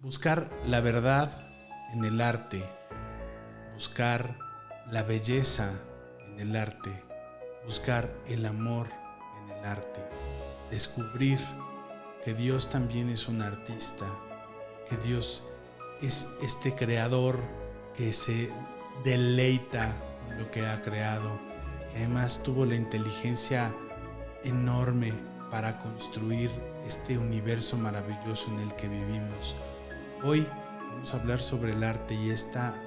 buscar la verdad en el arte, buscar la belleza en el arte, buscar el amor en el arte, descubrir que Dios también es un artista, que Dios es este creador que se deleita con lo que ha creado, que además tuvo la inteligencia enorme para construir este universo maravilloso en el que vivimos. Hoy vamos a hablar sobre el arte y esta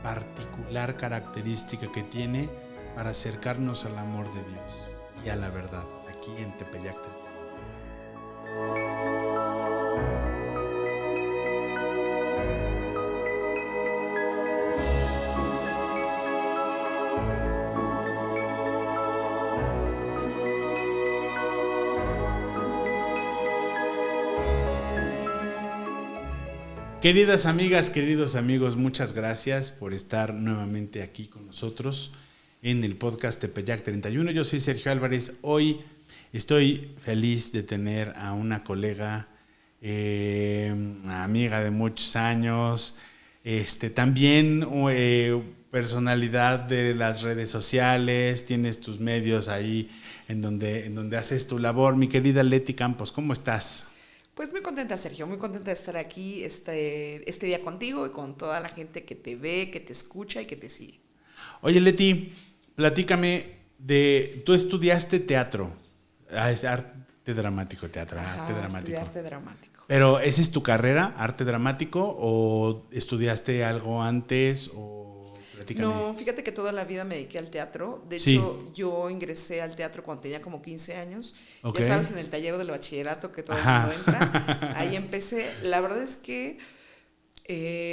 particular característica que tiene para acercarnos al amor de Dios y a la verdad, aquí en Tepeyac 31. Queridas amigas, queridos amigos, muchas gracias por estar nuevamente aquí con nosotros en el podcast Tepeyac 31. Yo soy Sergio Álvarez. Hoy estoy feliz de tener a una colega, amiga de muchos años, también personalidad de las redes sociales, tienes tus medios ahí en donde haces tu labor. Mi querida Leti Campos, ¿cómo estás? Pues muy contenta, Sergio, muy contenta de estar aquí este día contigo y con toda la gente que te ve, que te escucha y que te sigue. Oye, Leti, platícame tú estudiaste teatro, es arte dramático, teatro, arte dramático. Estudié arte dramático. Pero, ¿esa es tu carrera, arte dramático, o estudiaste algo antes, o platícame? No, fíjate que toda la vida me dediqué al teatro. De Sí. hecho, yo ingresé al teatro cuando tenía como 15 años. Okay. Ya sabes, en el taller del bachillerato que todo el mundo entra. Ahí empecé. La verdad es que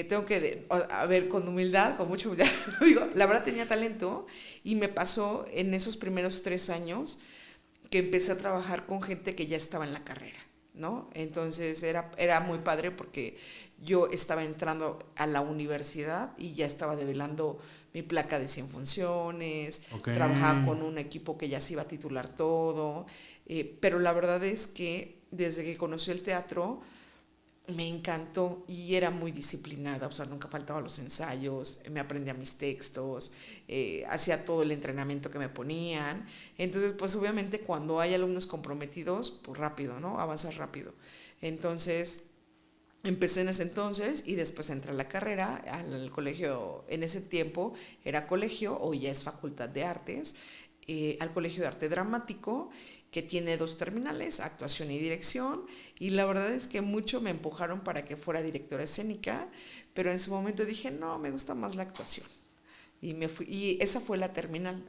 tengo que, a ver, con humildad, con mucha humildad, digo, la verdad tenía talento y me pasó en esos primeros 3 años que empecé a trabajar con gente que ya estaba en la carrera, ¿no? Entonces era muy padre porque yo estaba entrando a la universidad y ya estaba develando mi placa de 100 funciones, Okay. Trabajaba con un equipo que ya se iba a titular todo, pero la verdad es que desde que conocí el teatro me encantó y era muy disciplinada, o sea, nunca faltaba los ensayos, me aprendía mis textos, hacía todo el entrenamiento que me ponían. Entonces, pues obviamente cuando hay alumnos comprometidos, pues rápido, ¿no? Avanzas rápido. Entonces, empecé en ese entonces y después entré a la carrera, al colegio, en ese tiempo era colegio, hoy ya es Facultad de Artes, al Colegio de Arte Dramático, que tiene 2 terminales, actuación y dirección, y la verdad es que mucho me empujaron para que fuera directora escénica, pero en su momento dije, no, me gusta más la actuación. Y me fui, y esa fue la terminal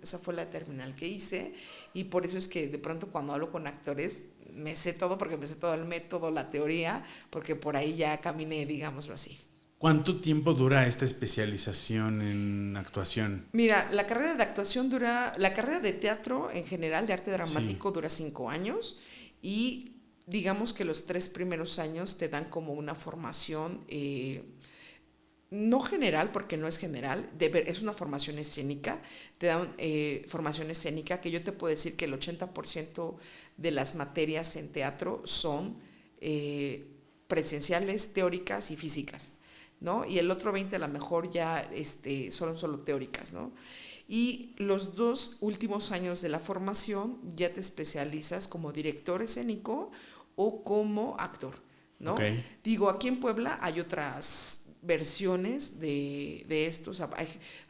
que hice, y por eso es que de pronto cuando hablo con actores me sé todo, porque me sé todo el método, la teoría, porque por ahí ya caminé, digámoslo así. ¿Cuánto tiempo dura esta especialización en actuación? Mira, la carrera de teatro en general, de arte dramático, Sí. dura 5 años y digamos que los 3 primeros años te dan como una formación, no general, porque no es general, es una formación escénica, te dan formación escénica que yo te puedo decir que el 80% de las materias en teatro son presenciales, teóricas y físicas, ¿no? Y el otro 20 a lo mejor ya son solo teóricas, ¿no? Y los 2 últimos años de la formación ya te especializas como director escénico o como actor, ¿no? Okay. Digo, aquí en Puebla hay otras versiones de esto, o sea,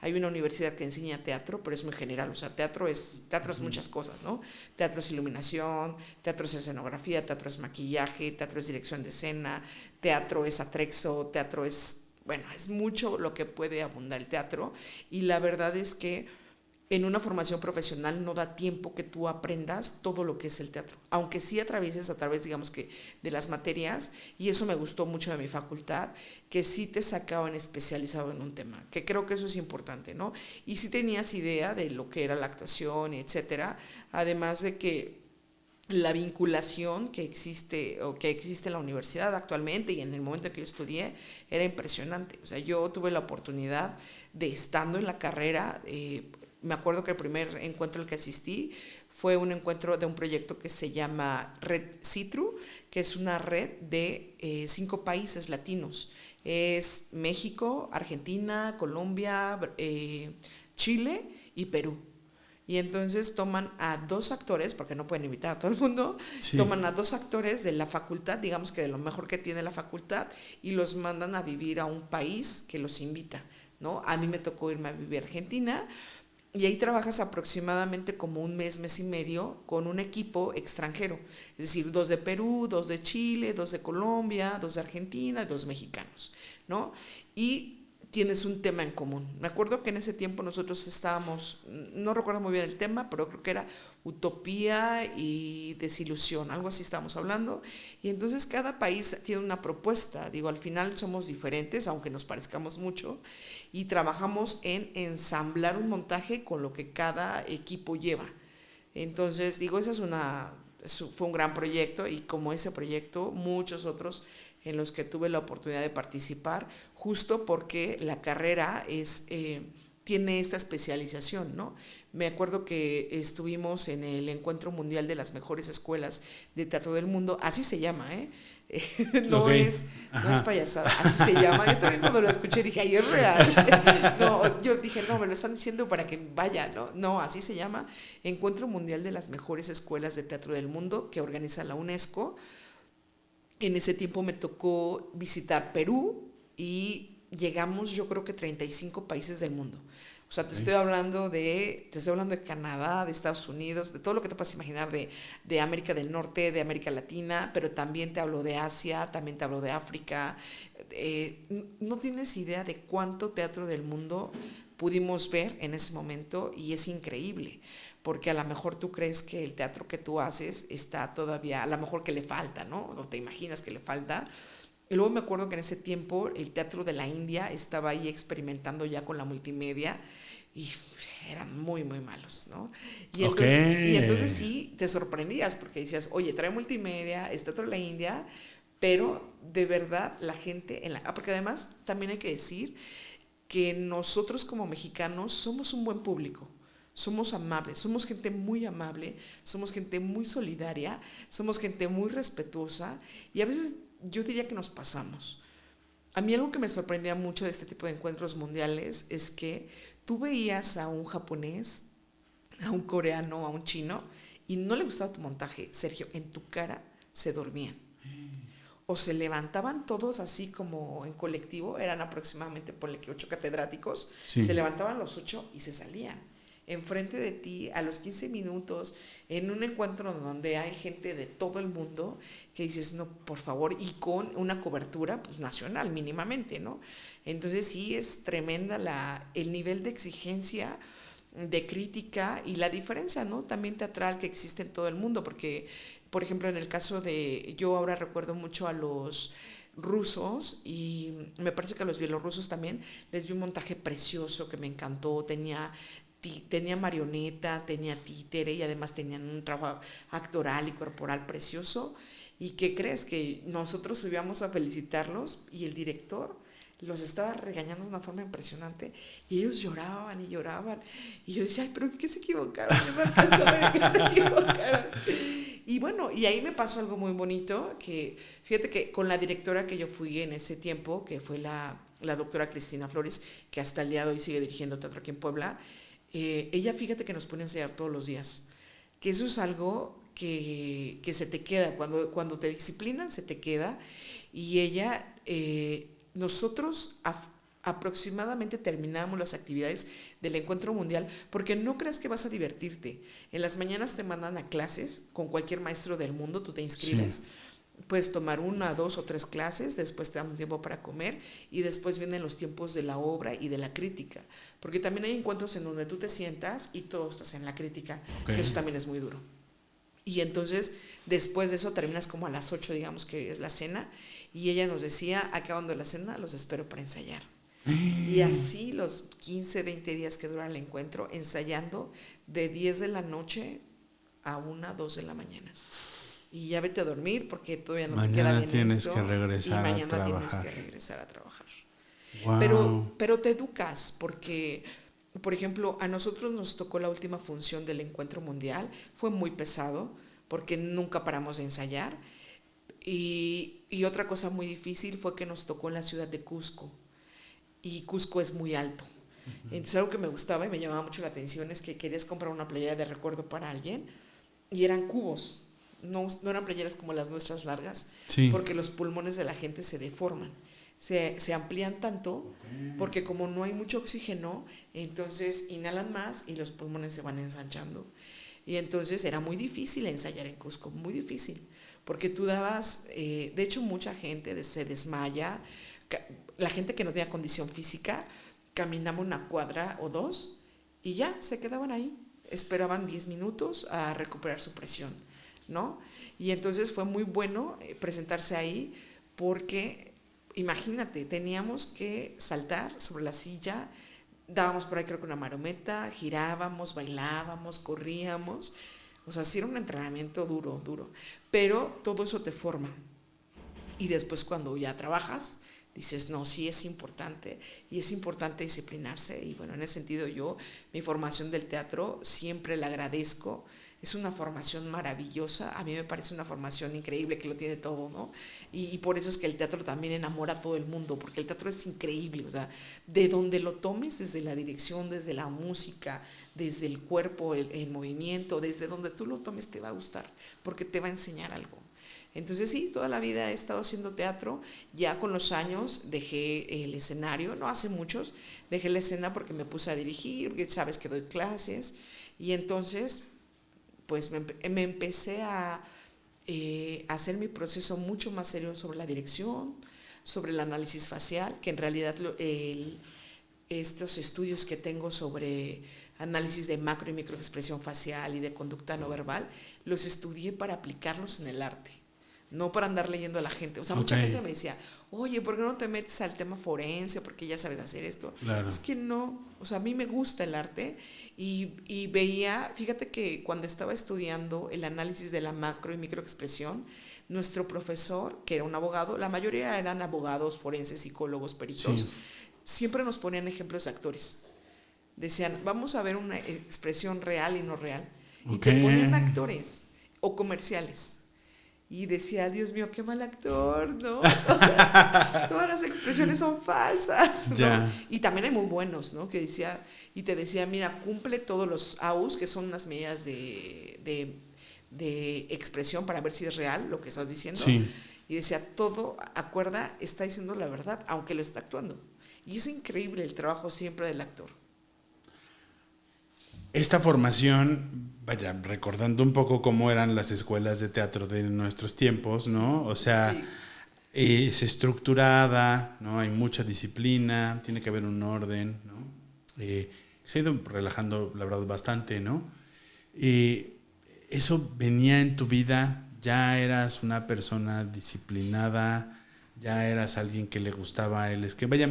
hay una universidad que enseña teatro, pero es muy general, o sea, teatro es muchas cosas, ¿no? Teatro es iluminación, teatro es escenografía, teatro es maquillaje, teatro es dirección de escena, teatro es atrexo, teatro es, bueno, es mucho lo que puede abundar el teatro, y la verdad es que en una formación profesional no da tiempo que tú aprendas todo lo que es el teatro, aunque sí atravieses a través, digamos que, de las materias, y eso me gustó mucho de mi facultad, que sí te sacaban especializado en un tema, que creo que eso es importante, ¿no? Y sí tenías idea de lo que era la actuación, etcétera, además de que la vinculación que existe en la universidad actualmente y en el momento en que yo estudié era impresionante. O sea, yo tuve la oportunidad de, estando en la carrera, me acuerdo que el primer encuentro al que asistí fue un encuentro de un proyecto que se llama Red Citru, que es una red de 5 países latinos. Es México, Argentina, Colombia, Chile y Perú. Y entonces toman a 2 actores, porque no pueden invitar a todo el mundo, sí. Toman a 2 actores de la facultad, digamos que de lo mejor que tiene la facultad, y los mandan a vivir a un país que los invita, ¿no? A mí me tocó irme a vivir a Argentina, y ahí trabajas aproximadamente como un mes, mes y medio, con un equipo extranjero. Es decir, 2 de Perú, 2 de Chile, 2 de Colombia, 2 de Argentina y 2 mexicanos, ¿no? Y tienes un tema en común. Me acuerdo que en ese tiempo nosotros estábamos, no recuerdo muy bien el tema, pero creo que era utopía y desilusión, algo así estábamos hablando. Y entonces cada país tiene una propuesta. Digo, al final somos diferentes, aunque nos parezcamos mucho, y trabajamos en ensamblar un montaje con lo que cada equipo lleva. Entonces, digo, fue un gran proyecto, y como ese proyecto, muchos otros en los que tuve la oportunidad de participar, justo porque la carrera tiene esta especialización, ¿no? Me acuerdo que estuvimos en el Encuentro Mundial de las Mejores Escuelas de Teatro del Mundo, así se llama, no es payasada, así se llama. Yo también cuando lo escuché dije, ay, es real. No, yo dije, no, me lo están diciendo para que vaya, ¿no? No, así se llama, Encuentro Mundial de las Mejores Escuelas de Teatro del Mundo, que organiza la UNESCO. En ese tiempo me tocó visitar Perú y llegamos, yo creo que 35 países del mundo. O sea, te estoy hablando de Canadá, de Estados Unidos, de todo lo que te puedas imaginar de América del Norte, de América Latina, pero también te hablo de Asia, también te hablo de África. No tienes idea de cuánto teatro del mundo pudimos ver en ese momento, y es increíble, porque a lo mejor tú crees que el teatro que tú haces está todavía, a lo mejor que le falta, ¿no? O te imaginas que le falta. Y luego me acuerdo que en ese tiempo el Teatro de la India estaba ahí experimentando ya con la multimedia, y eran muy, muy malos, ¿no? Y entonces sí, te sorprendías porque decías, oye, trae multimedia, es Teatro de la India, pero de verdad la gente, porque además también hay que decir que nosotros como mexicanos somos un buen público. Somos amables, somos gente muy amable, somos gente muy solidaria, somos gente muy respetuosa, y a veces yo diría que nos pasamos. A mí algo que me sorprendía mucho de este tipo de encuentros mundiales es que tú veías a un japonés, a un coreano, a un chino, y no le gustaba tu montaje, Sergio, en tu cara se dormían. O se levantaban todos así como en colectivo, eran aproximadamente, ponle que 8 catedráticos, sí. Se levantaban los 8 y se salían enfrente de ti a los 15 minutos, en un encuentro donde hay gente de todo el mundo, que dices, no, por favor, y con una cobertura pues nacional mínimamente, ¿no? Entonces sí es tremenda el nivel de exigencia, de crítica, y la diferencia, ¿no?, también teatral que existe en todo el mundo, porque, por ejemplo, en el caso yo ahora recuerdo mucho a los rusos, y me parece que a los bielorrusos también, les vi un montaje precioso que me encantó, tenía marioneta, tenía títere, y además tenían un trabajo actoral y corporal precioso. ¿Y qué crees? Que nosotros íbamos a felicitarlos y el director los estaba regañando de una forma impresionante, y ellos lloraban y lloraban, y yo decía, ay, pero ¿qué se equivocaron? Yo me alcanzo a ver que se equivocaron. Y bueno, y ahí me pasó algo muy bonito, que fíjate que con la directora que yo fui en ese tiempo, que fue la doctora Cristina Flores, que hasta el día de hoy sigue dirigiendo teatro aquí en Puebla, ella, fíjate que nos pone a ensayar todos los días, que eso es algo que se te queda, cuando te disciplinan se te queda. Y ella, nosotros aproximadamente terminamos las actividades del encuentro mundial, porque no creas que vas a divertirte. En las mañanas te mandan a clases con cualquier maestro del mundo, tú te inscribes. Sí. Puedes tomar 1, 2 o 3 clases, después te dan un tiempo para comer, y después vienen los tiempos de la obra y de la crítica, porque también hay encuentros en donde tú te sientas y todo estás en la crítica, que eso también es muy duro. Y entonces después de eso terminas como a las 8, digamos que es la cena, y ella nos decía, acabando la cena, los espero para ensayar. Y así los 15, 20 días que dura el encuentro, ensayando de 10 de la noche a 1, 2 de la mañana. Y ya vete a dormir porque todavía no te queda bien tienes esto. Que regresar y mañana a tienes que regresar a trabajar. Wow. Pero te educas, porque por ejemplo, a nosotros nos tocó la última función del Encuentro Mundial, fue muy pesado porque nunca paramos de ensayar. Y otra cosa muy difícil fue que nos tocó en la ciudad de Cusco, y Cusco es muy alto. Entonces algo que me gustaba y me llamaba mucho la atención es que querías comprar una playera de recuerdo para alguien y eran cubos, no eran playeras como las nuestras largas, Sí. porque los pulmones de la gente se deforman, se amplían tanto, porque como no hay mucho oxígeno, entonces inhalan más y los pulmones se van ensanchando. Y entonces era muy difícil ensayar en Cusco, muy difícil, porque tú dabas, de hecho mucha gente se desmaya, la gente que no tenía condición física caminaba una cuadra o dos y ya se quedaban ahí, esperaban 10 minutos a recuperar su presión, ¿no? Y entonces fue muy bueno presentarse ahí porque, imagínate, teníamos que saltar sobre la silla, dábamos por ahí creo que una marometa, girábamos, bailábamos, corríamos, o sea, sí era un entrenamiento duro, duro, pero todo eso te forma. Y después cuando ya trabajas, dices, no, sí es importante y es importante disciplinarse. Y bueno, en ese sentido yo, mi formación del teatro siempre la agradezco. Es una formación maravillosa, a mí me parece una formación increíble que lo tiene todo, ¿no? Y por eso es que el teatro también enamora a todo el mundo, porque el teatro es increíble, o sea, de donde lo tomes, desde la dirección, desde la música, desde el cuerpo, el movimiento, desde donde tú lo tomes te va a gustar, porque te va a enseñar algo. Entonces sí, toda la vida he estado haciendo teatro, ya con los años dejé el escenario, no hace muchos, dejé la escena porque me puse a dirigir, porque sabes que doy clases, y entonces pues me empecé a hacer mi proceso mucho más serio sobre la dirección, sobre el análisis facial, que en realidad estos estudios que tengo sobre análisis de macro y microexpresión facial y de conducta no verbal, los estudié para aplicarlos en el arte, no para andar leyendo a la gente. O sea, mucha gente me decía, oye, ¿por qué no te metes al tema forense? Porque ya sabes hacer esto. Claro. Es que no, o sea, a mí me gusta el arte y veía, fíjate que cuando estaba estudiando el análisis de la macro y microexpresión, nuestro profesor, que era un abogado, la mayoría eran abogados, forenses, psicólogos, peritos, sí, siempre nos ponían ejemplos de actores. Decían, vamos a ver una expresión real y no real. Y te ponían actores o comerciales. Y decía, Dios mío, qué mal actor, ¿no? Todas las expresiones son falsas, ¿no? Yeah. Y también hay muy buenos, ¿no? Que decía, y te decía, mira, cumple todos los AUs, que son unas medidas de expresión para ver si es real lo que estás diciendo. Sí. Y decía, todo, acuerda, está diciendo la verdad, aunque lo está actuando. Y es increíble el trabajo siempre del actor. Esta formación, vaya, recordando un poco cómo eran las escuelas de teatro de nuestros tiempos, ¿no? O sea, sí, es estructurada, ¿no? Hay mucha disciplina, tiene que haber un orden, ¿no? Se ha ido relajando, la verdad, bastante, ¿no? Eso venía en tu vida, ya eras una persona disciplinada, ya eras alguien que le gustaba el esquema. Vaya,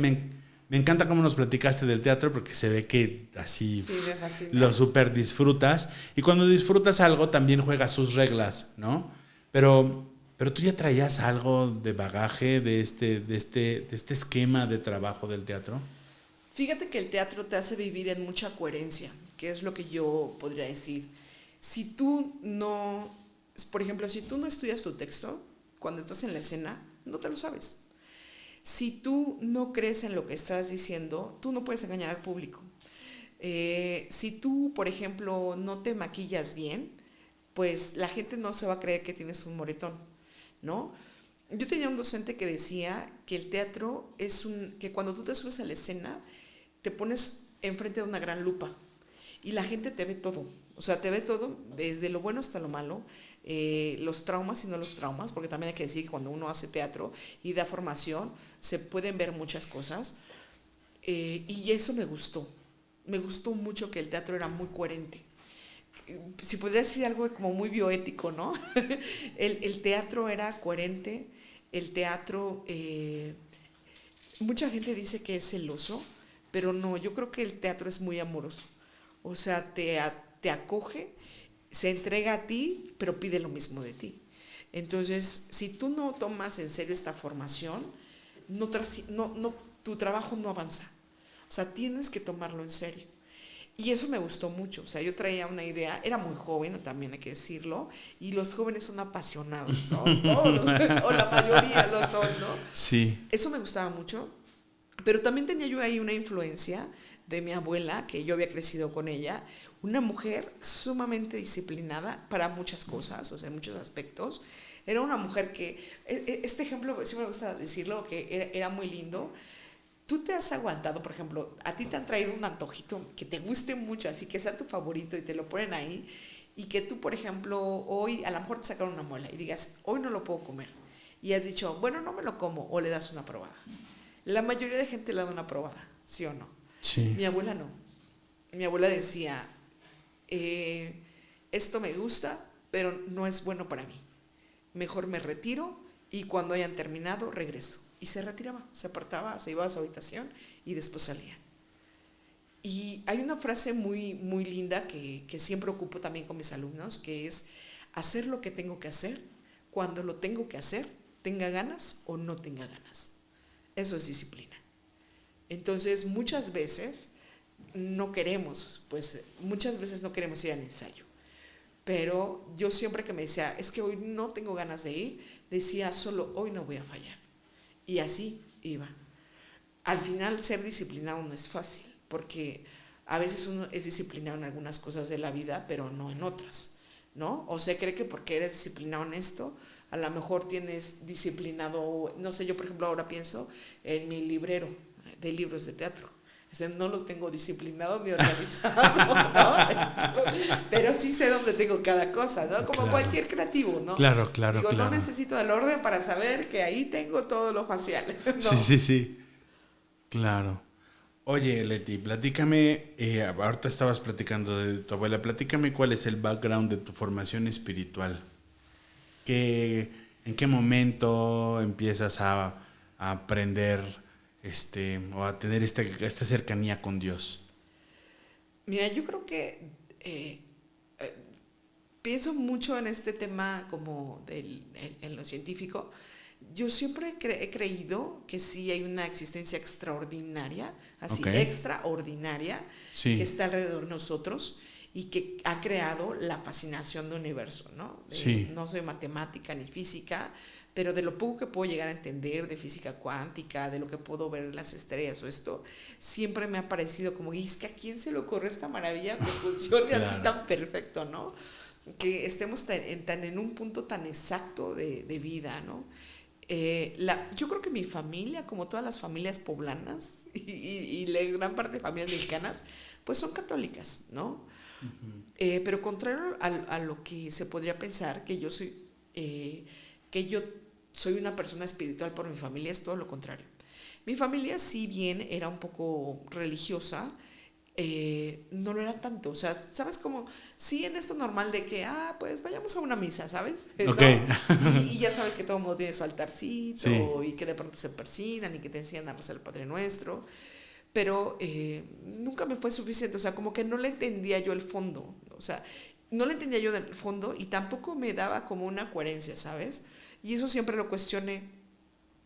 me encanta cómo nos platicaste del teatro porque se ve que así sí, lo súper disfrutas. Y cuando disfrutas algo también juegas sus reglas, ¿no? Pero tú ya traías algo de bagaje de este esquema de trabajo del teatro. Fíjate que el teatro te hace vivir en mucha coherencia, que es lo que yo podría decir. Si tú no, por ejemplo, si tú no estudias tu texto, cuando estás en la escena, no te lo sabes. Si tú no crees en lo que estás diciendo, tú no puedes engañar al público. Si tú, por ejemplo, no te maquillas bien, pues la gente no se va a creer que tienes un moretón, ¿no? Yo tenía un docente que decía que el teatro es que cuando tú te subes a la escena, te pones enfrente de una gran lupa y la gente te ve todo. O sea, te ve todo, desde lo bueno hasta lo malo, los traumas y no los traumas, porque también hay que decir que cuando uno hace teatro y da formación, se pueden ver muchas cosas. Y eso me gustó mucho que el teatro era muy coherente. Si podría decir algo como muy bioético, ¿no? el teatro era coherente, el teatro, mucha gente dice que es celoso, pero no, yo creo que el teatro es muy amoroso. O sea, te acoge, se entrega a ti, pero pide lo mismo de ti. Entonces, si tú no tomas en serio esta formación, tu trabajo no avanza. O sea, tienes que tomarlo en serio. Y eso me gustó mucho, o sea, yo traía una idea, era muy joven, también hay que decirlo, y los jóvenes son apasionados, ¿no? Todos o la mayoría lo son, ¿no? Sí. Eso me gustaba mucho, pero también tenía yo ahí una influencia de mi abuela, que yo había crecido con ella, una mujer sumamente disciplinada para muchas cosas, o sea, en muchos aspectos. Era una mujer que, este ejemplo, sí me gusta decirlo, que era muy lindo. Tú te has aguantado, por ejemplo, a ti te han traído un antojito que te guste mucho, así que sea tu favorito y te lo ponen ahí, y que tú, por ejemplo, hoy a lo mejor te sacaron una muela y digas, hoy no lo puedo comer. Y has dicho, bueno, no me lo como, o le das una probada. La mayoría de gente le da una probada, ¿sí o no? Sí. Mi abuela no. Mi abuela decía, esto me gusta, pero no es bueno para mí. Mejor me retiro y cuando hayan terminado regreso. Y se retiraba, se apartaba, se iba a su habitación y después salía. Y hay una frase muy, muy linda que siempre ocupo también con mis alumnos, que es hacer lo que tengo que hacer, cuando lo tengo que hacer, tenga ganas o no tenga ganas. Eso es disciplina. Entonces, muchas veces no queremos, muchas veces no queremos ir al ensayo. Pero yo siempre que me decía, es que hoy no tengo ganas de ir, decía, solo hoy no voy a fallar. Y así iba. Al final, ser disciplinado no es fácil, porque a veces uno es disciplinado en algunas cosas de la vida, pero no en otras, ¿no? O sea, cree que porque eres disciplinado en esto, a lo mejor tienes disciplinado, no sé, yo por ejemplo ahora pienso en mi librero de libros de teatro. O sea, no lo tengo disciplinado ni organizado, ¿no? Pero sí sé dónde tengo cada cosa, ¿no? Como claro. Cualquier creativo, ¿no? Claro. Digo, claro. no necesito del orden para saber que ahí tengo todo lo facial, ¿no? Sí. Claro. Oye, Leti, platícame, ahorita estabas platicando de tu abuela, platícame cuál es el background de tu formación espiritual. ¿En qué momento empiezas a aprender o a tener esta cercanía con Dios? Mira, yo creo que pienso mucho en este tema como en lo científico. Yo siempre he creído que sí hay una existencia extraordinaria, así, Okay. extraordinaria, Sí. que está alrededor de nosotros y que ha creado la fascinación del universo, ¿no? Sí. No soy matemática ni física, pero de lo poco que puedo llegar a entender de física cuántica, de lo que puedo ver en las estrellas o esto, siempre me ha parecido como, y es que a quién se le ocurre esta maravilla que funcione Claro. así tan perfecto, ¿no? Que estemos en un punto tan exacto de vida, ¿no? Yo creo que mi familia, como todas las familias poblanas y la gran parte de familias mexicanas, pues son católicas, ¿no? Uh-huh. Pero contrario a lo que se podría pensar, que yo soy una persona espiritual por mi familia, es todo lo contrario. Mi familia, si bien era un poco religiosa, no lo era tanto, o sea, ¿sabes? Como, sí, en esto normal de que, pues vayamos a una misa, ¿sabes? Okay. ¿No? Y ya sabes que todo el mundo tiene su altarcito, sí. Y que de pronto se persignan y que te enseñan a rezar el Padre Nuestro, pero nunca me fue suficiente, o sea, como que no le entendía yo el fondo, o sea, no le entendía yo del fondo y tampoco me daba como una coherencia, ¿sabes? Y eso siempre lo cuestioné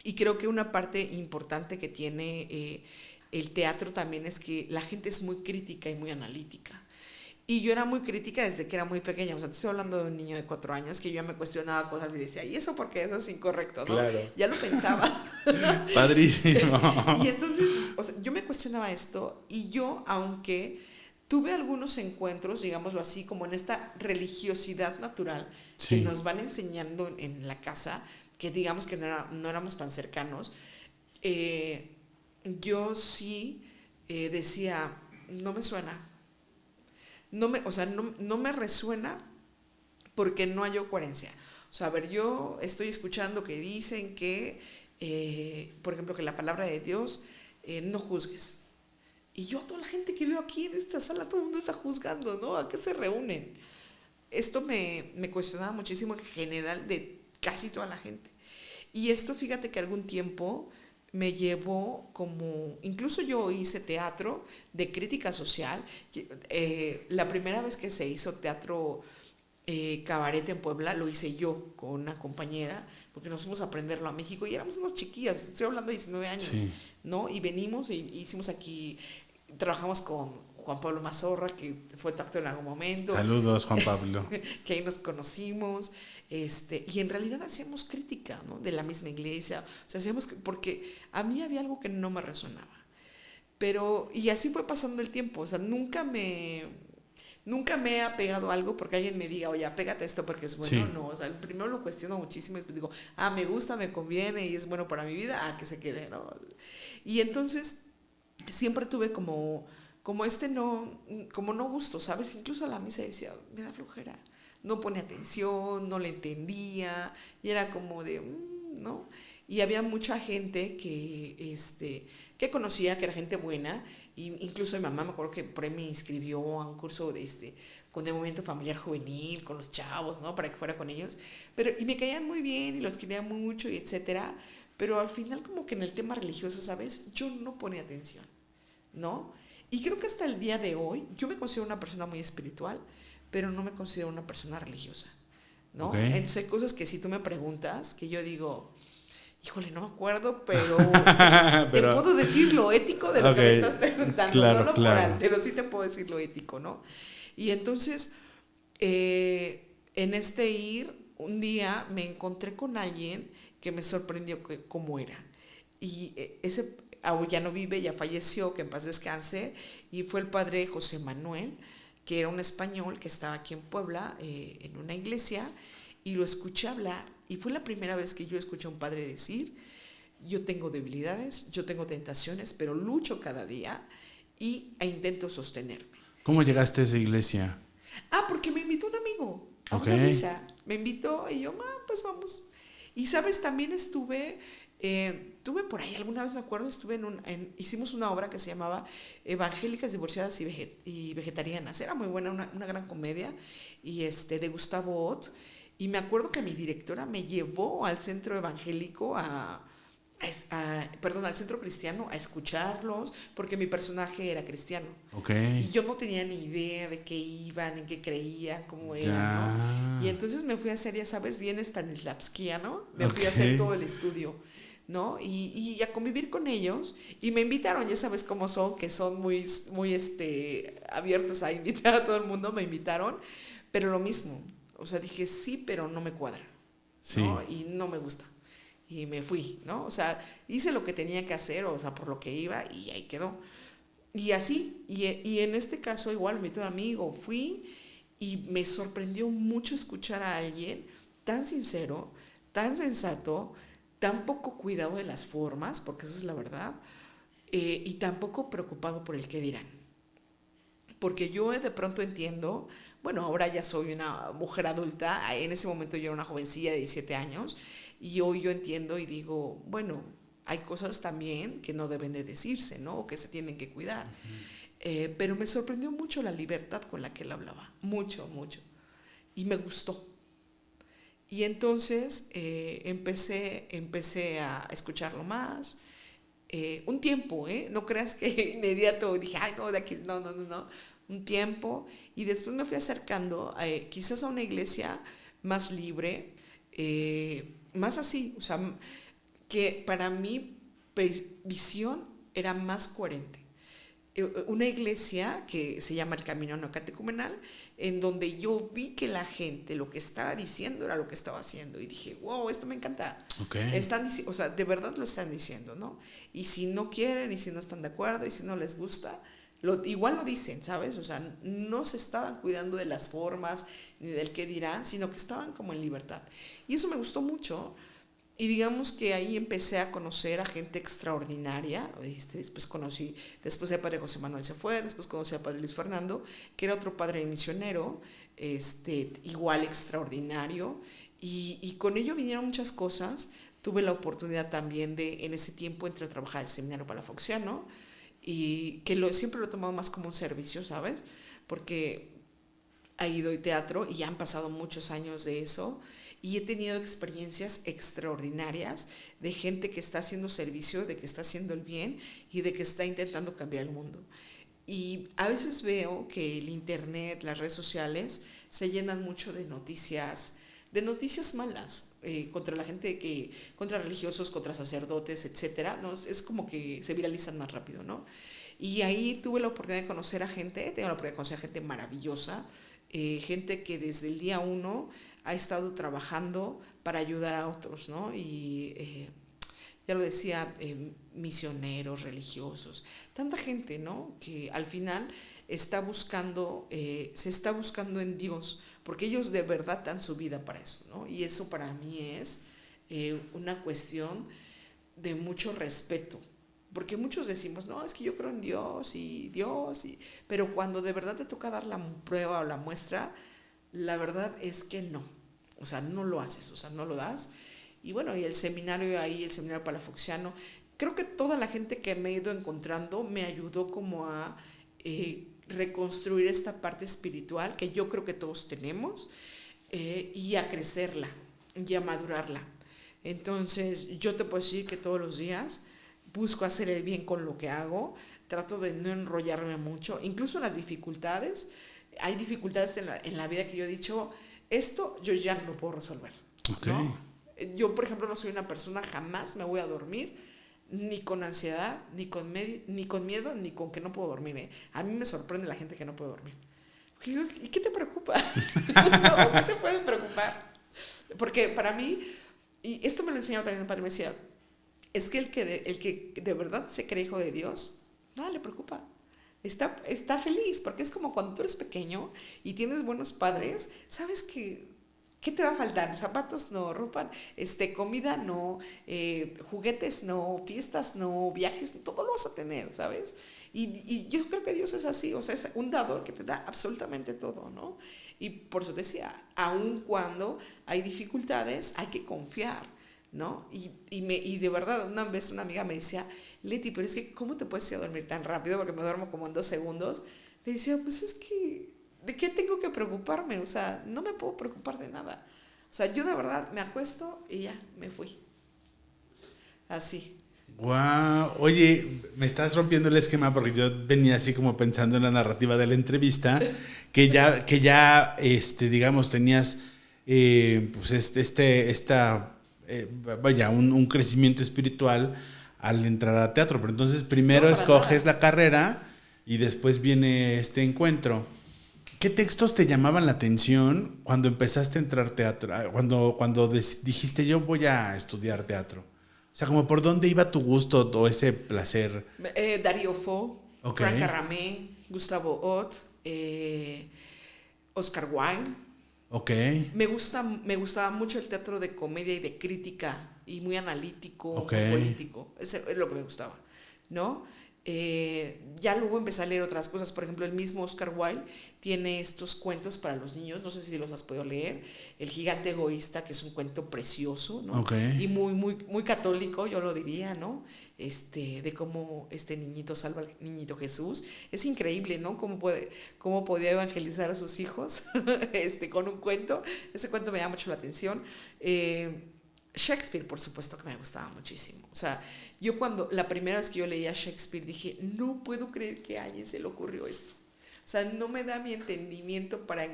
y creo que una parte importante que tiene el teatro también es que la gente es muy crítica y muy analítica. Y yo era muy crítica desde que era muy pequeña. O sea, te estoy hablando de un niño de 4 años que yo ya me cuestionaba cosas y decía, ¿y eso por qué? Eso es incorrecto, ¿no? Claro. Ya lo pensaba. Padrísimo. Y entonces, o sea, yo me cuestionaba esto y yo, aunque tuve algunos encuentros, digámoslo así, como en esta religiosidad natural sí. que nos van enseñando en la casa, que digamos que no éramos tan cercanos, yo sí decía, no me suena. No me resuena porque no hay coherencia. O sea, a ver, yo estoy escuchando que dicen que, por ejemplo, que la palabra de Dios, no juzgues. Y yo, toda la gente que veo aquí en esta sala, todo el mundo está juzgando, ¿no? ¿A qué se reúnen? Esto me cuestionaba muchísimo en general de casi toda la gente. Y esto, fíjate que algún tiempo me llevó como, incluso yo hice teatro de crítica social. La primera vez que se hizo teatro cabaret en Puebla, lo hice yo con una compañera, porque nos fuimos a aprenderlo a México y éramos unas chiquillas, estoy hablando de 19 años, sí. ¿no? Y venimos e hicimos aquí, trabajamos con Juan Pablo Mazorra, que fue tu actor en algún momento. Saludos, Juan Pablo. Que ahí nos conocimos, y en realidad hacíamos crítica, ¿no? De la misma iglesia, o sea, porque a mí había algo que no me resonaba, pero, y así fue pasando el tiempo, o sea, nunca me he apegado a algo porque alguien me diga, oye, apégate a esto porque es bueno, sí. No, o sea, primero lo cuestiono muchísimo y después digo, me gusta, me conviene y es bueno para mi vida, que se quede, ¿no? Y entonces siempre tuve como no gusto, ¿sabes? Incluso a la misa decía, me da flojera, no pone atención, no le entendía, y era como de, ¿no? Y había mucha gente que conocía, que era gente buena, y incluso mi mamá, me acuerdo que por ahí me inscribió a un curso con el movimiento familiar juvenil, con los chavos, ¿no? Para que fuera con ellos, y me caían muy bien, y los quería mucho, y etcétera, pero al final como que en el tema religioso, ¿sabes? Yo no ponía atención, ¿no? Y creo que hasta el día de hoy, yo me considero una persona muy espiritual, pero no me considero una persona religiosa, ¿no? Okay. Entonces hay cosas que si tú me preguntas, que yo digo, híjole, no me acuerdo, pero te puedo decir lo ético de lo que me estás preguntando, claro, no lo moral, pero sí te puedo decir lo ético, ¿no? Y entonces, en un día me encontré con alguien que me sorprendió cómo era. Y ya no vive, ya falleció, que en paz descanse, y fue el padre José Manuel, que era un español que estaba aquí en Puebla, en una iglesia, y lo escuché hablar, y fue la primera vez que yo escuché a un padre decir, yo tengo debilidades, yo tengo tentaciones, pero lucho cada día e intento sostenerme. ¿Cómo llegaste a esa iglesia? Porque me invitó un amigo a una misa, me invitó, y yo, pues vamos. Y sabes, también estuve por ahí, alguna vez me acuerdo, hicimos una obra que se llamaba Evangélicas, Divorciadas y Vegetarianas. Era muy buena, una gran comedia, y de Gustavo Ott. Y me acuerdo que mi directora me llevó al centro evangélico al centro cristiano a escucharlos, porque mi personaje era cristiano. Okay. Y yo no tenía ni idea de qué iban, en qué creían, cómo eran, ¿no? Y entonces me fui a hacer, ya sabes, bien stanislavskiano, me fui a hacer todo el estudio, ¿no? Y a convivir con ellos, y me invitaron, ya sabes cómo son, que son muy, muy abiertos a invitar a todo el mundo, me invitaron, pero lo mismo, o sea, dije sí, pero no me cuadra, sí. ¿no? Y no me gusta. Y me fui, ¿no? O sea, hice lo que tenía que hacer, o sea, por lo que iba, y ahí quedó. Y así, y en este caso igual me invitó un amigo, fui, y me sorprendió mucho escuchar a alguien tan sincero, tan sensato, tan poco cuidado de las formas, porque esa es la verdad, y tan poco preocupado por el qué dirán. Porque yo de pronto entiendo, bueno, ahora ya soy una mujer adulta, en ese momento yo era una jovencilla de 17 años, y hoy yo entiendo y digo, bueno, hay cosas también que no deben de decirse, ¿no? O que se tienen que cuidar. Uh-huh. Pero me sorprendió mucho la libertad con la que él hablaba, mucho, mucho. Y me gustó. Y entonces empecé a escucharlo más. Un tiempo, no creas que inmediato dije, ay, no, de aquí, no. Un tiempo. Y después me fui acercando quizás a una iglesia más libre, más así, o sea, que para mi visión era más coherente. Una iglesia que se llama el Camino Neocatecumenal, en donde yo vi que la gente lo que estaba diciendo era lo que estaba haciendo, y dije, wow, esto me encanta. Okay. O sea, de verdad lo están diciendo, ¿no? Y si no quieren, y si no están de acuerdo, y si no les gusta, igual lo dicen, ¿sabes? O sea, no se estaban cuidando de las formas ni del qué dirán, sino que estaban como en libertad. Y eso me gustó mucho. Y digamos que ahí empecé a conocer a gente extraordinaria. Después el padre José Manuel se fue, después conocí al padre Luis Fernando, que era otro padre misionero, igual extraordinario. Y con ello vinieron muchas cosas. Tuve la oportunidad también en ese tiempo, entre trabajar el seminario palafoxiano, y que siempre lo he tomado más como un servicio, ¿sabes? Porque ahí doy teatro y ya han pasado muchos años de eso. Y he tenido experiencias extraordinarias de gente que está haciendo servicio, de que está haciendo el bien y de que está intentando cambiar el mundo. Y a veces veo que el internet, las redes sociales, se llenan mucho de noticias de noticias malas contra la gente contra religiosos, contra sacerdotes, etcétera, ¿no? Es como que se viralizan más rápido, ¿no? Y ahí tuve la oportunidad de conocer a gente, tengo la oportunidad de conocer a gente maravillosa, gente que desde el día uno ha estado trabajando para ayudar a otros, ¿no? Y ya lo decía, misioneros, religiosos, tanta gente, ¿no? Que al final está buscando, se está buscando en Dios, porque ellos de verdad dan su vida para eso, ¿no? Y eso para mí es una cuestión de mucho respeto, porque muchos decimos, no, es que yo creo en Dios, pero cuando de verdad te toca dar la prueba o la muestra, la verdad es que no, o sea, no lo haces, o sea, no lo das. Y bueno, y el seminario ahí, el seminario palafoxiano, creo que toda la gente que me he ido encontrando me ayudó como a reconstruir esta parte espiritual que yo creo que todos tenemos, y a crecerla y a madurarla. Entonces yo te puedo decir que todos los días busco hacer el bien con lo que hago, trato de no enrollarme mucho, incluso en las dificultades. Hay dificultades en la vida que yo he dicho, esto yo ya no lo puedo resolver, Okay. ¿no? Yo, por ejemplo, no soy una persona, jamás me voy a dormir ni con ansiedad, ni con miedo, ni con que no puedo dormir. A mí me sorprende la gente que no puede dormir. ¿Y qué te preocupa? ¿O qué te puede preocupar? Porque para mí, y esto me lo enseñaba también el padre, me decía, es que el que de verdad se cree hijo de Dios, nada le preocupa. Está feliz, porque es como cuando tú eres pequeño y tienes buenos padres, sabes que ¿qué te va a faltar? Zapatos no, ropa, comida no, juguetes no, fiestas no, viajes, todo lo vas a tener, ¿sabes? Y yo creo que Dios es así, o sea, es un dador que te da absolutamente todo, ¿no? Y por eso decía, aun cuando hay dificultades, hay que confiar, ¿no? Y de verdad, una vez una amiga me decía, Leti, pero es que ¿cómo te puedes ir a dormir tan rápido? Porque me duermo como en 2 segundos. Le decía, pues es que ¿de qué tengo que preocuparme? O sea, no me puedo preocupar de nada. O sea, yo de verdad me acuesto y ya, me fui. Así. Wow, oye, me estás rompiendo el esquema porque yo venía así como pensando en la narrativa de la entrevista, que ya, digamos, tenías, pues vaya, un crecimiento espiritual al entrar a teatro, pero entonces primero No, escoges nada. la carrera y después viene este encuentro. ¿Qué textos te llamaban la atención cuando empezaste a entrar teatro? Cuando dijiste yo voy a estudiar teatro. O sea, como por dónde iba tu gusto o ese placer. Darío Fo, Ok, Frank Arramé, Gustavo Ott, Oscar Wilde. ok, Me gustaba mucho el teatro de comedia y de crítica, y muy analítico, ok, muy político. Eso es lo que me gustaba, ¿no? Ya luego empecé a leer otras cosas. Por ejemplo, el mismo Oscar Wilde tiene estos cuentos para los niños, no sé si los has podido leer. El gigante egoísta, que es un cuento precioso, ¿no? ok. Y muy, muy, muy católico, yo lo diría, ¿no? De cómo este niñito salva al niñito Jesús. Es increíble, ¿no? Cómo podía evangelizar a sus hijos con un cuento. Ese cuento me llama mucho la atención. Shakespeare, por supuesto que me gustaba muchísimo. O sea, yo la primera vez que yo leía Shakespeare dije, no puedo creer que a alguien se le ocurrió esto. O sea, no me da mi entendimiento para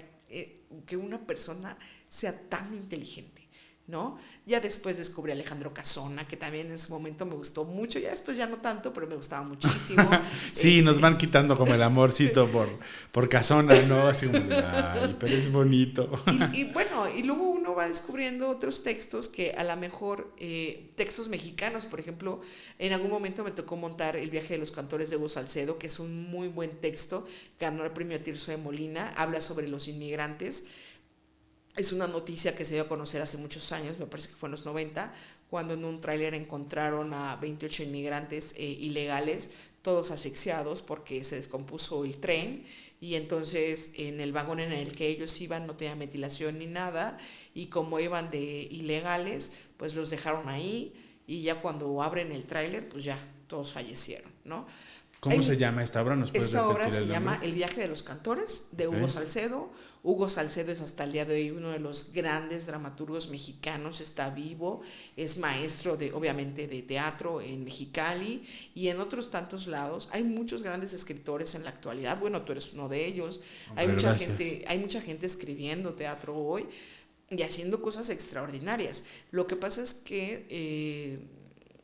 que una persona sea tan inteligente, ¿no? Ya después descubrí a Alejandro Casona, que también en su momento me gustó mucho. Ya después ya no tanto, pero me gustaba muchísimo. Sí, nos van quitando como el amorcito por Casona, ¿no? Así como de, ay, pero es bonito. Y bueno, y luego uno va descubriendo otros textos que a lo mejor, textos mexicanos, por ejemplo, en algún momento me tocó montar El viaje de los cantores de Hugo Salcedo, que es un muy buen texto, ganó el premio Tirso de Molina, habla sobre los inmigrantes. Es una noticia que se dio a conocer hace muchos años, me parece que fue en los 90, cuando en un tráiler encontraron a 28 inmigrantes ilegales, todos asfixiados porque se descompuso el tren, y entonces en el vagón en el que ellos iban no tenía ventilación ni nada, y como iban de ilegales, pues los dejaron ahí, y ya cuando abren el tráiler, pues ya todos fallecieron, ¿no? ¿Cómo se llama esta obra? ¿Nos puedes Esta obra repetir se el nombre? llama El viaje de los cantores, de Ok. Hugo Salcedo. Hugo Salcedo es hasta el día de hoy uno de los grandes dramaturgos mexicanos, está vivo, es maestro obviamente de teatro en Mexicali y en otros tantos lados. Hay muchos grandes escritores en la actualidad, bueno, tú eres uno de ellos. Hombre, gracias. Hay mucha gente escribiendo teatro hoy, y haciendo cosas extraordinarias. Lo que pasa es que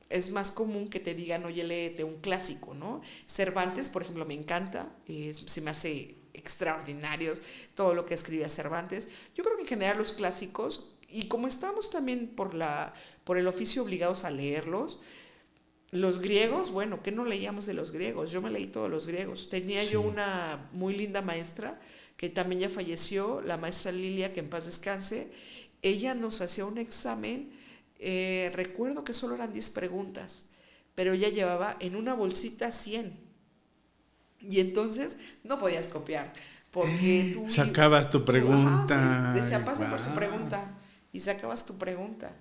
es más común que te digan, oye, léete un clásico, ¿no? Cervantes, por ejemplo, me encanta, se me hace extraordinarios todo lo que escribía Cervantes. Yo creo que en general los clásicos, y como estamos también por el oficio obligados a leerlos, los griegos, bueno, ¿qué no leíamos de los griegos? Yo me leí todos los griegos. Tenía yo una muy linda maestra que también ya falleció, la maestra Lilia, que en paz descanse. Ella nos hacía un examen, recuerdo que solo eran 10 preguntas, pero ella llevaba en una bolsita 100. Y entonces no podías copiar, porque tú... Sacabas tu pregunta. Sí, decía, pase por su pregunta, y sacabas tu pregunta.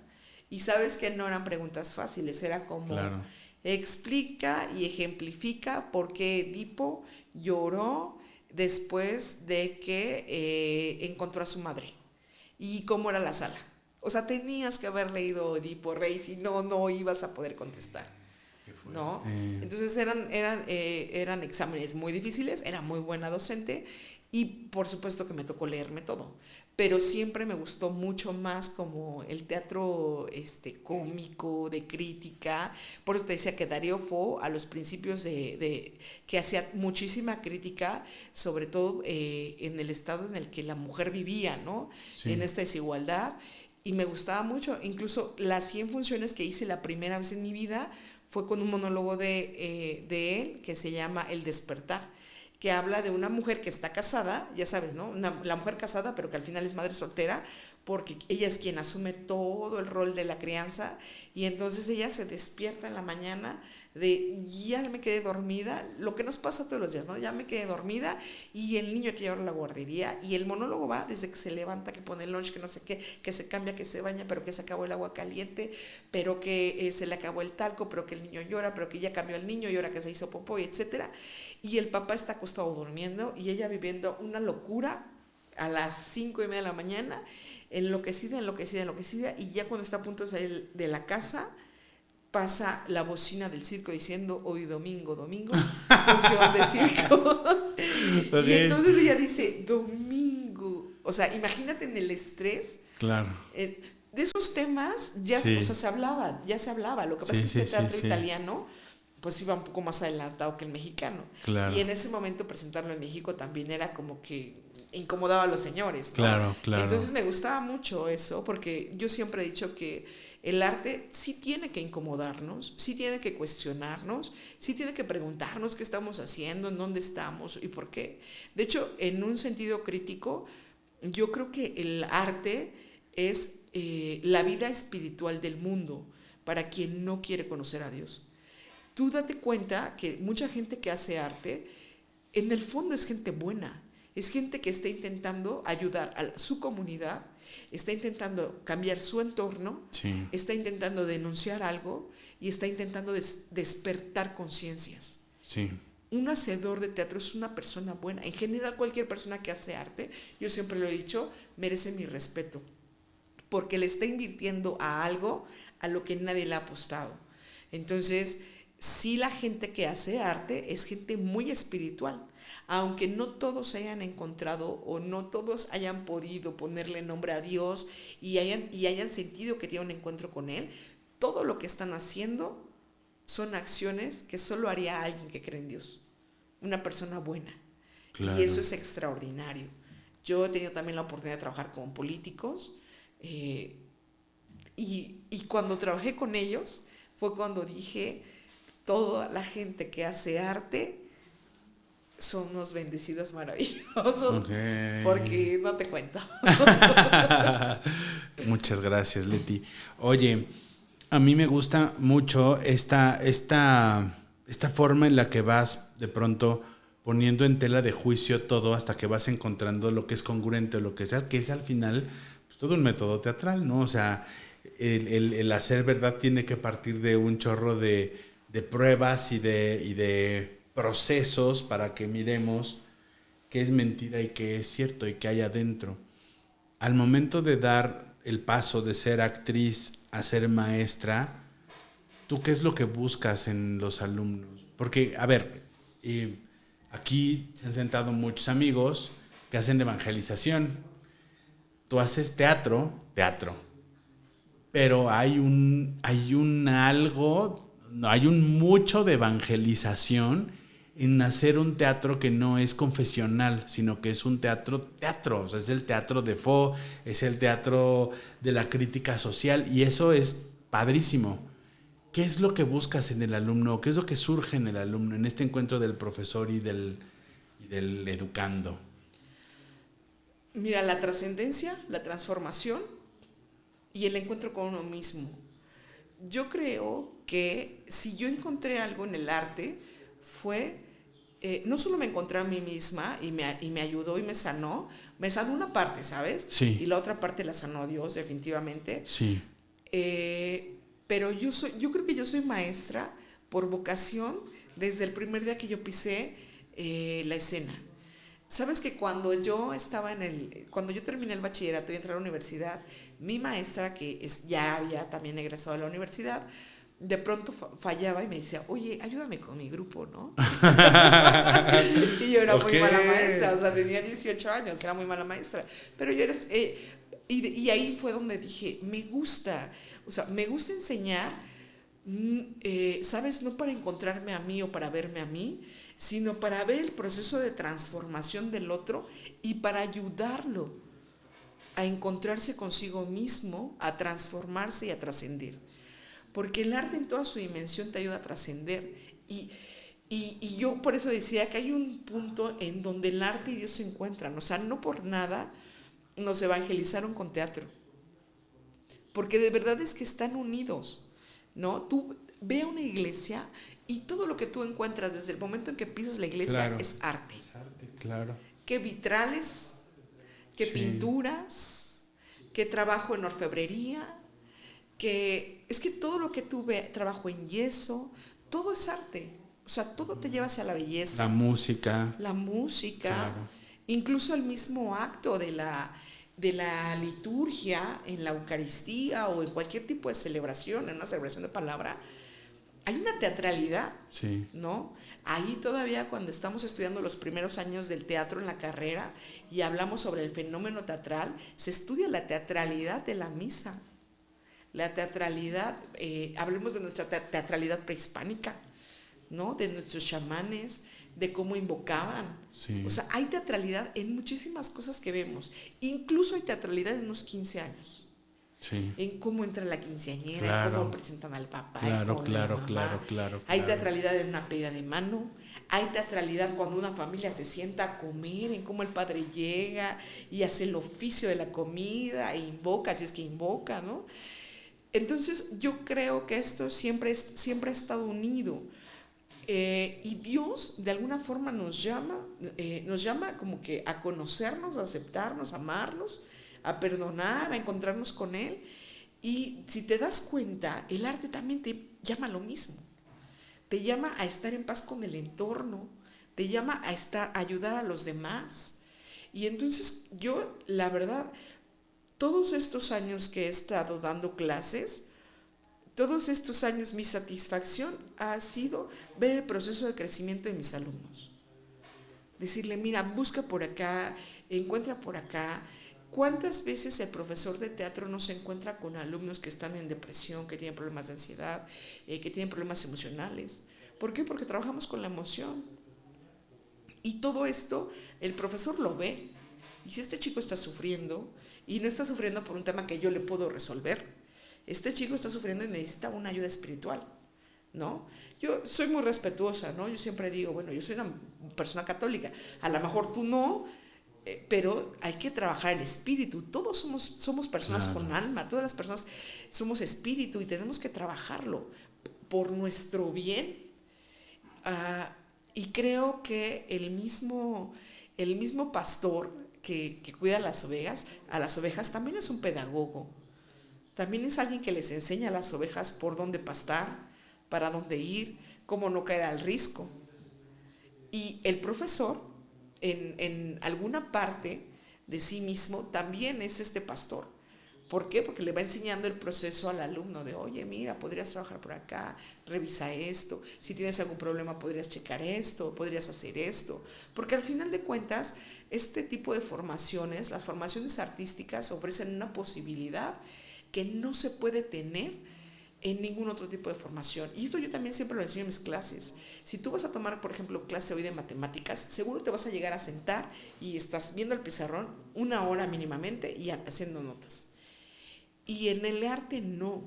Y sabes que no eran preguntas fáciles, era como... Claro. Explica y ejemplifica por qué Edipo lloró después de que encontró a su madre y cómo era la sala. O sea, tenías que haber leído Edipo Rey, si no ibas a poder contestar, ¿no? Entonces eran exámenes muy difíciles, era muy buena docente y por supuesto que me tocó leerme todo, pero siempre me gustó mucho más como el teatro cómico, de crítica. Por eso te decía que Darío Fo, a los principios que hacía muchísima crítica, sobre todo en el estado en el que la mujer vivía, ¿no? Sí. En esta desigualdad, y me gustaba mucho. Incluso las 100 funciones que hice la primera vez en mi vida fue con un monólogo de él que se llama El Despertar, que habla de una mujer que está casada, ya sabes, ¿no? La mujer casada, pero que al final es madre soltera, porque ella es quien asume todo el rol de la crianza, y entonces ella se despierta en la mañana de, ya me quedé dormida, lo que nos pasa todos los días, ¿no? Ya me quedé dormida, y el niño hay que llevarlo a la guardería, y el monólogo va desde que se levanta, que pone el lunch, que no sé qué, que se cambia, que se baña, pero que se acabó el agua caliente, pero que se le acabó el talco, pero que el niño llora, pero que ya cambió el niño y ahora que se hizo popó, etcétera. Y el papá está acostado durmiendo y ella viviendo una locura a las 5:30 de la mañana, enloquecida, y ya cuando está a punto de salir de la casa, pasa la bocina del circo diciendo, hoy domingo, función de circo. Okay. Y entonces ella dice, domingo, o sea, imagínate en el estrés. Claro. De esos temas ya, sí. O sea, se hablaba. Lo que pasa es que este teatro italiano pues iba un poco más adelantado que el mexicano. Claro. Y en ese momento presentarlo en México también era como que incomodaba a los señores, ¿no? Claro. Entonces me gustaba mucho eso, porque yo siempre he dicho que el arte sí tiene que incomodarnos, sí tiene que cuestionarnos, sí tiene que preguntarnos qué estamos haciendo, en dónde estamos y por qué. De hecho, en un sentido crítico, yo creo que el arte es la vida espiritual del mundo para quien no quiere conocer a Dios. Tú date cuenta que mucha gente que hace arte, en el fondo es gente buena, es gente que está intentando ayudar a su comunidad, está intentando cambiar su entorno, sí. Está intentando denunciar algo y está intentando despertar conciencias. Sí. Un hacedor de teatro es una persona buena. En general, cualquier persona que hace arte, yo siempre lo he dicho, merece mi respeto, porque le está invirtiendo a algo a lo que nadie le ha apostado. Entonces, sí, la gente que hace arte es gente muy espiritual, aunque no todos hayan encontrado o no todos hayan podido ponerle nombre a Dios y hayan sentido que tienen un encuentro con Él. Todo lo que están haciendo son acciones que solo haría alguien que cree en Dios, una persona buena. Claro. Y eso es extraordinario. Yo he tenido también la oportunidad de trabajar con políticos y cuando trabajé con ellos fue cuando dije, toda la gente que hace arte son unos bendecidos maravillosos. Okay. Porque no te cuento. Muchas gracias, Leti. Oye, a mí me gusta mucho esta forma en la que vas de pronto poniendo en tela de juicio todo hasta que vas encontrando lo que es congruente o lo que sea, que es al final pues, todo un método teatral, ¿no? O sea, el hacer verdad tiene que partir de un chorro de pruebas y de procesos para que miremos qué es mentira y qué es cierto y qué hay adentro. Al momento de dar el paso de ser actriz a ser maestra, ¿tú qué es lo que buscas en los alumnos? Porque, a ver, aquí se han sentado muchos amigos que hacen evangelización. tú haces teatro, pero hay un mucho de evangelización en hacer un teatro que no es confesional, sino que es un teatro, o sea, es el teatro de Fo, es el teatro de la crítica social, y eso es padrísimo. ¿Qué es lo que buscas en el alumno? ¿Qué es lo que surge en el alumno, en este encuentro del profesor y del educando? Mira, la trascendencia, la transformación y el encuentro con uno mismo. Yo creo que si yo encontré algo en el arte, fue, no solo me encontré a mí misma y me ayudó y me sanó una parte, ¿sabes? Sí. Y la otra parte la sanó Dios, definitivamente. Sí. Pero yo creo que yo soy maestra por vocación desde el primer día que yo pisé la escena. Sabes que cuando yo terminé el bachillerato y entré a la universidad, mi maestra, que ya había también egresado de la universidad, de pronto fallaba y me decía, oye, ayúdame con mi grupo, ¿no? Y yo era muy mala maestra, o sea, tenía 18 años, era muy mala maestra. Pero yo y ahí fue donde dije, me gusta enseñar, ¿sabes? No para encontrarme a mí o para verme a mí, sino para ver el proceso de transformación del otro y para ayudarlo a encontrarse consigo mismo, a transformarse y a trascender. Porque el arte en toda su dimensión te ayuda a trascender. Y yo por eso decía que hay un punto en donde el arte y Dios se encuentran. O sea, no por nada nos evangelizaron con teatro. Porque de verdad es que están unidos, ¿no? Tú ve a una iglesia y todo lo que tú encuentras desde el momento en que pisas la iglesia, claro, es arte. Es arte, claro. Qué vitrales, qué pinturas, qué trabajo en orfebrería, es que todo lo que tú ves, trabajo en yeso, todo es arte. O sea, todo te lleva hacia la belleza. La música. Claro. Incluso el mismo acto de la liturgia en la Eucaristía o en cualquier tipo de celebración, en una celebración de palabra, hay una teatralidad, sí, ¿no? Ahí todavía cuando estamos estudiando los primeros años del teatro en la carrera y hablamos sobre el fenómeno teatral, se estudia la teatralidad de la misa, la teatralidad, hablemos de nuestra teatralidad prehispánica, ¿no? De nuestros chamanes, de cómo invocaban. Sí. O sea, hay teatralidad en muchísimas cosas que vemos. Incluso hay teatralidad en unos 15 años. Sí. En cómo entra la quinceañera, claro, en cómo presentan al papá. Claro. Hay teatralidad en una pedida de mano. Hay teatralidad cuando una familia se sienta a comer, en cómo el padre llega y hace el oficio de la comida e invoca, si es que invoca, ¿no? Entonces, yo creo que esto siempre ha estado unido. Y Dios de alguna forma nos llama como que a conocernos, a aceptarnos, a amarnos, a perdonar, a encontrarnos con Él. Y si te das cuenta, el arte también te llama a lo mismo. Te llama a estar en paz con el entorno, te llama a ayudar a los demás. Y entonces yo, la verdad, todos estos años que he estado dando clases, todos estos años mi satisfacción ha sido ver el proceso de crecimiento de mis alumnos. Decirle, mira, busca por acá, encuentra por acá. ¿Cuántas veces el profesor de teatro no se encuentra con alumnos que están en depresión, que tienen problemas de ansiedad, que tienen problemas emocionales? ¿Por qué? Porque trabajamos con la emoción. Y todo esto el profesor lo ve. Y si este chico está sufriendo, y no está sufriendo por un tema que yo le puedo resolver, este chico está sufriendo y necesita una ayuda espiritual, ¿no? Yo soy muy respetuosa, ¿no? Yo siempre digo, bueno, yo soy una persona católica, a lo mejor tú no, pero hay que trabajar el espíritu. Todos somos personas con alma, todas las personas somos espíritu y tenemos que trabajarlo por nuestro bien. Y creo que el mismo pastor que cuida a las ovejas también es un pedagogo. También es alguien que les enseña a las ovejas por dónde pastar, para dónde ir, cómo no caer al risco. Y el profesor, en alguna parte de sí mismo, también es este pastor, ¿Por qué? Porque le va enseñando el proceso al alumno de, oye, mira, podrías trabajar por acá, revisa esto, si tienes algún problema podrías checar esto, podrías hacer esto. Porque al final de cuentas, este tipo de formaciones, las formaciones artísticas ofrecen una posibilidad que no se puede tener en ningún otro tipo de formación. Y esto yo también siempre lo enseño en mis clases. Si tú vas a tomar, por ejemplo, clase hoy de matemáticas, seguro te vas a llegar a sentar y estás viendo el pizarrón 1 hora mínimamente y haciendo notas. Y en el arte no.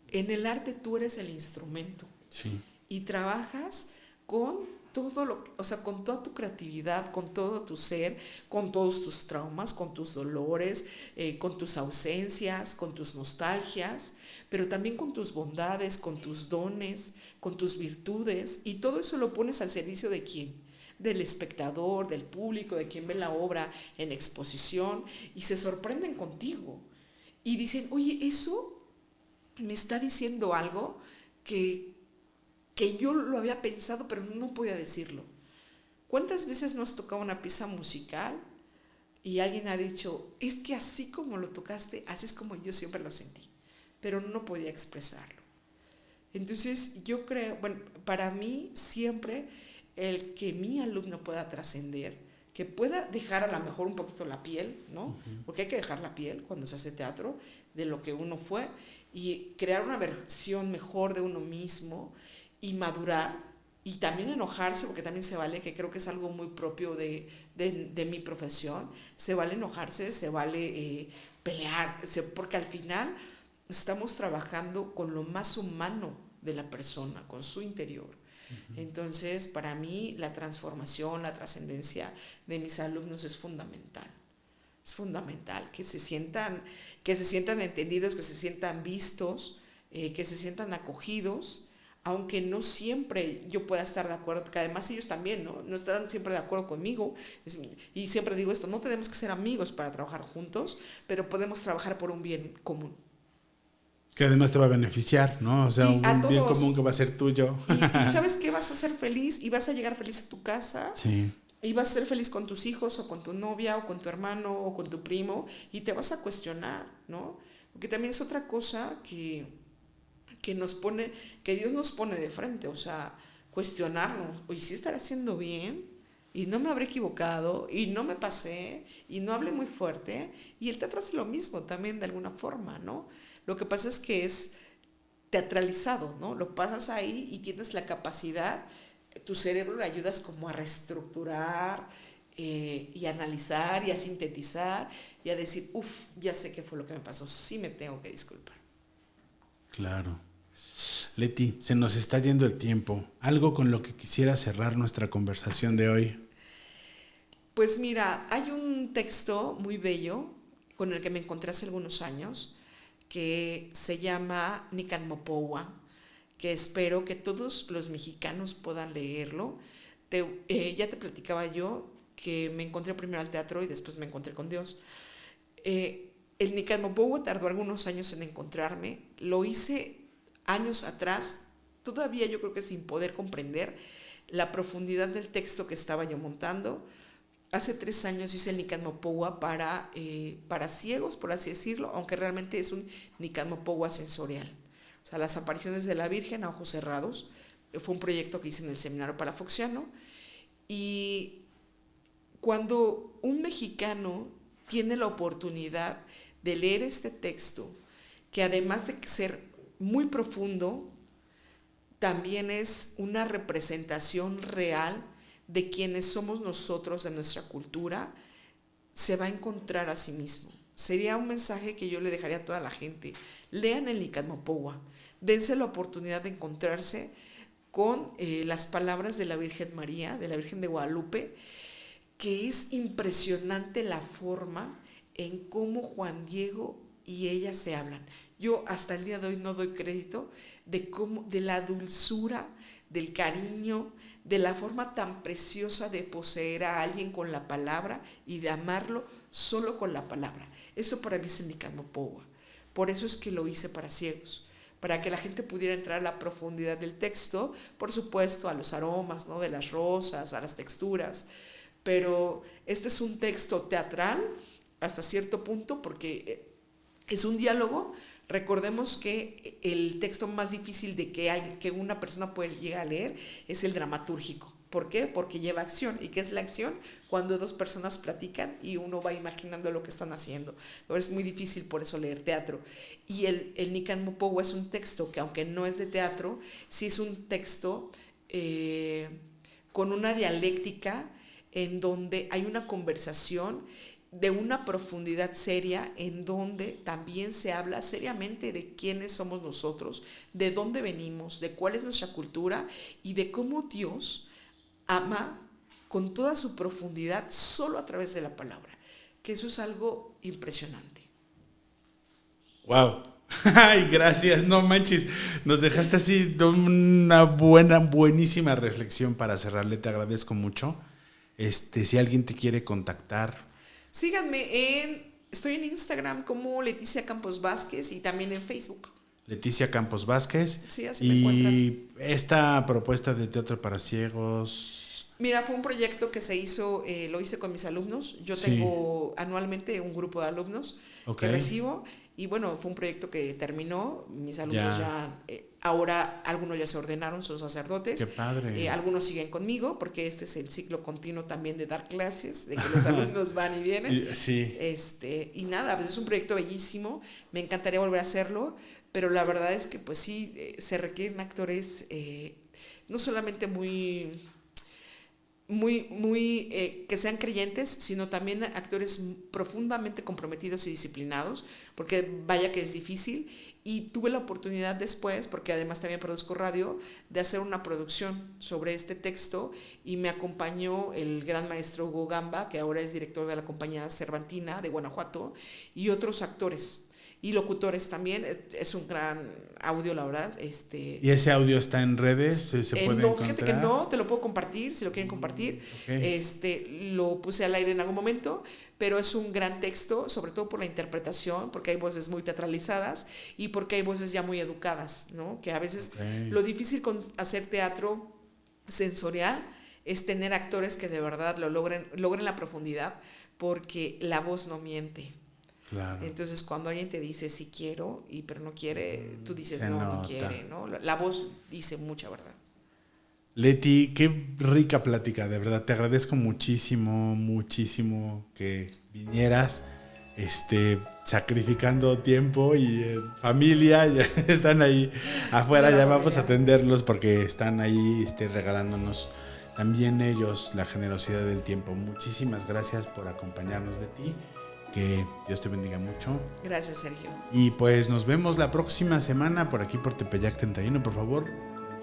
En el arte tú eres el instrumento. Sí. Y trabajas con todo lo, o sea, con toda tu creatividad, con todo tu ser, con todos tus traumas, con tus dolores, con tus ausencias, con tus nostalgias, pero también con tus bondades, con tus dones, con tus virtudes, y todo eso lo pones al servicio de quién, del espectador, del público, de quien ve la obra en exposición, y se sorprenden contigo y dicen, oye, eso me está diciendo algo que yo lo había pensado, pero no podía decirlo. ¿Cuántas veces nos tocaba una pieza musical y alguien ha dicho, es que así como lo tocaste, así es como yo siempre lo sentí, pero no podía expresarlo? Entonces yo creo, bueno, para mí siempre el que mi alumno pueda trascender, que pueda dejar a lo mejor un poquito la piel, ¿no? Uh-huh. Porque hay que dejar la piel cuando se hace teatro de lo que uno fue y crear una versión mejor de uno mismo y madurar y también enojarse, porque también se vale, que creo que es algo muy propio de mi profesión, se vale enojarse, se vale pelear, porque al final estamos trabajando con lo más humano de la persona, con su interior. Uh-huh. Entonces, para mí, la transformación, la trascendencia de mis alumnos es fundamental. Es fundamental que se sientan entendidos, que se sientan vistos, que se sientan acogidos, aunque no siempre yo pueda estar de acuerdo, porque además ellos también no están siempre de acuerdo conmigo, y siempre digo esto, no tenemos que ser amigos para trabajar juntos, pero podemos trabajar por un bien común. Que además te va a beneficiar, ¿no? O sea, un bien común que va a ser tuyo. Y ¿sabes qué? Vas a ser feliz y vas a llegar feliz a tu casa. Sí. Y vas a ser feliz con tus hijos o con tu novia o con tu hermano o con tu primo y te vas a cuestionar, ¿no? Porque también es otra cosa que Dios nos pone de frente, o sea, cuestionarnos, oye, ¿sí estaré haciendo bien? Y no me habré equivocado, y no me pasé, y no hablé muy fuerte, y el teatro hace lo mismo también de alguna forma, ¿no? Lo que pasa es que es teatralizado, ¿no? Lo pasas ahí y tienes la capacidad, tu cerebro le ayudas como a reestructurar y a analizar y a sintetizar y a decir, ya sé qué fue lo que me pasó, sí me tengo que disculpar. Claro. Leti, se nos está yendo el tiempo. ¿Algo con lo que quisiera cerrar nuestra conversación de hoy? Pues mira, hay un texto muy bello con el que me encontré hace algunos años que se llama Nican Mopowa, que espero que todos los mexicanos puedan leerlo. Ya te platicaba yo que me encontré primero al teatro y después me encontré con Dios. El Nican Mopowa tardó algunos años en encontrarme. Lo hice años atrás, todavía yo creo que sin poder comprender la profundidad del texto que estaba yo montando. Hace 3 años hice el Nican Mopowa para ciegos, por así decirlo, aunque realmente es un Nican Mopowa sensorial. O sea, las apariciones de la Virgen a ojos cerrados. Fue un proyecto que hice en el Seminario Palafoxiano. Y cuando un mexicano tiene la oportunidad de leer este texto, que además de ser muy profundo, también es una representación real de quienes somos nosotros, de nuestra cultura, se va a encontrar a sí mismo. Sería un mensaje que yo le dejaría a toda la gente. Lean el Nican Mopowa, dense la oportunidad de encontrarse con las palabras de la Virgen María, de la Virgen de Guadalupe, que es impresionante la forma en cómo Juan Diego y ella se hablan. Yo hasta el día de hoy no doy crédito de la dulzura, del cariño, de la forma tan preciosa de poseer a alguien con la palabra y de amarlo solo con la palabra. Eso para mí es el Nican Mopowa. Por eso es que lo hice para ciegos, para que la gente pudiera entrar a la profundidad del texto, por supuesto a los aromas, ¿no?, de las rosas, a las texturas. Pero este es un texto teatral hasta cierto punto porque Es un diálogo. Recordemos que el texto más difícil de que una persona puede llegar a leer es el dramatúrgico. ¿Por qué? Porque lleva acción. ¿Y qué es la acción? Cuando dos personas platican y uno va imaginando lo que están haciendo. Pero es muy difícil por eso leer teatro. Y el Nican Mopowa es un texto que, aunque no es de teatro, sí es un texto con una dialéctica en donde hay una conversación de una profundidad seria, en donde también se habla seriamente de quiénes somos nosotros, de dónde venimos, de cuál es nuestra cultura y de cómo Dios ama con toda su profundidad solo a través de la palabra, que eso es algo impresionante. Wow. Ay, gracias, no manches, nos dejaste así una buenísima reflexión para cerrarle, te agradezco mucho. Si alguien te quiere contactar, síganme estoy en Instagram como Leticia Campos Vázquez y también en Facebook. Leticia Campos Vázquez. Sí, así me encuentran. Y esta propuesta de teatro para ciegos. Mira, fue un proyecto que se hizo, lo hice con mis alumnos. Yo tengo anualmente un grupo de alumnos que recibo. Y bueno, fue un proyecto que terminó. Mis alumnos ya ahora algunos ya se ordenaron, son sacerdotes. ¡Qué padre! Algunos siguen conmigo, porque este es el ciclo continuo también de dar clases, de que los alumnos van y vienen. Sí. Y nada, pues es un proyecto bellísimo. Me encantaría volver a hacerlo, pero la verdad es que pues sí, se requieren actores no solamente muy que sean creyentes, sino también actores profundamente comprometidos y disciplinados, porque vaya que es difícil. Y tuve la oportunidad después, porque además también produzco radio, de hacer una producción sobre este texto, y me acompañó el gran maestro Hugo Gamba, que ahora es director de la compañía Cervantina de Guanajuato, y otros actores y locutores también. Es un gran audio, la verdad. ¿Y ese audio está en redes? ¿Se puede encontrar? Fíjate que no, te lo puedo compartir si lo quieren compartir. Lo puse al aire en algún momento, pero es un gran texto, sobre todo por la interpretación, porque hay voces muy teatralizadas y porque hay voces ya muy educadas, ¿no? Que a veces lo difícil con hacer teatro sensorial es tener actores que de verdad lo logren la profundidad, porque la voz no miente. Claro. Entonces cuando alguien te dice sí quiero, pero no quiere, tú dices no quiere, ¿no? La voz dice mucha verdad. Leti, qué rica plática, de verdad, te agradezco muchísimo que vinieras, sacrificando tiempo y familia, ya están ahí afuera, ya vamos a atenderlos porque están ahí regalándonos también ellos la generosidad del tiempo. Muchísimas gracias por acompañarnos, Leti. Que Dios te bendiga mucho. Gracias, Sergio. Y pues nos vemos la próxima semana por aquí por Tepeyac 31. Por favor,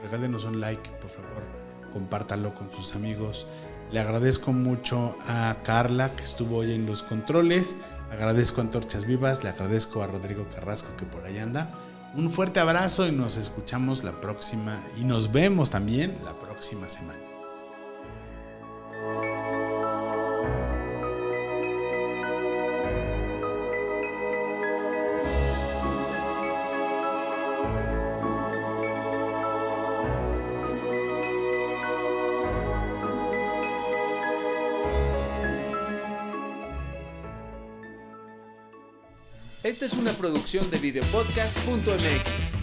regálenos un like, por favor, compártalo con sus amigos. Le agradezco mucho a Carla, que estuvo hoy en los controles. Agradezco a Antorchas Vivas, le agradezco a Rodrigo Carrasco, que por ahí anda. Un fuerte abrazo y nos escuchamos la próxima, y nos vemos también la próxima semana. Esta es una producción de videopodcast.mx.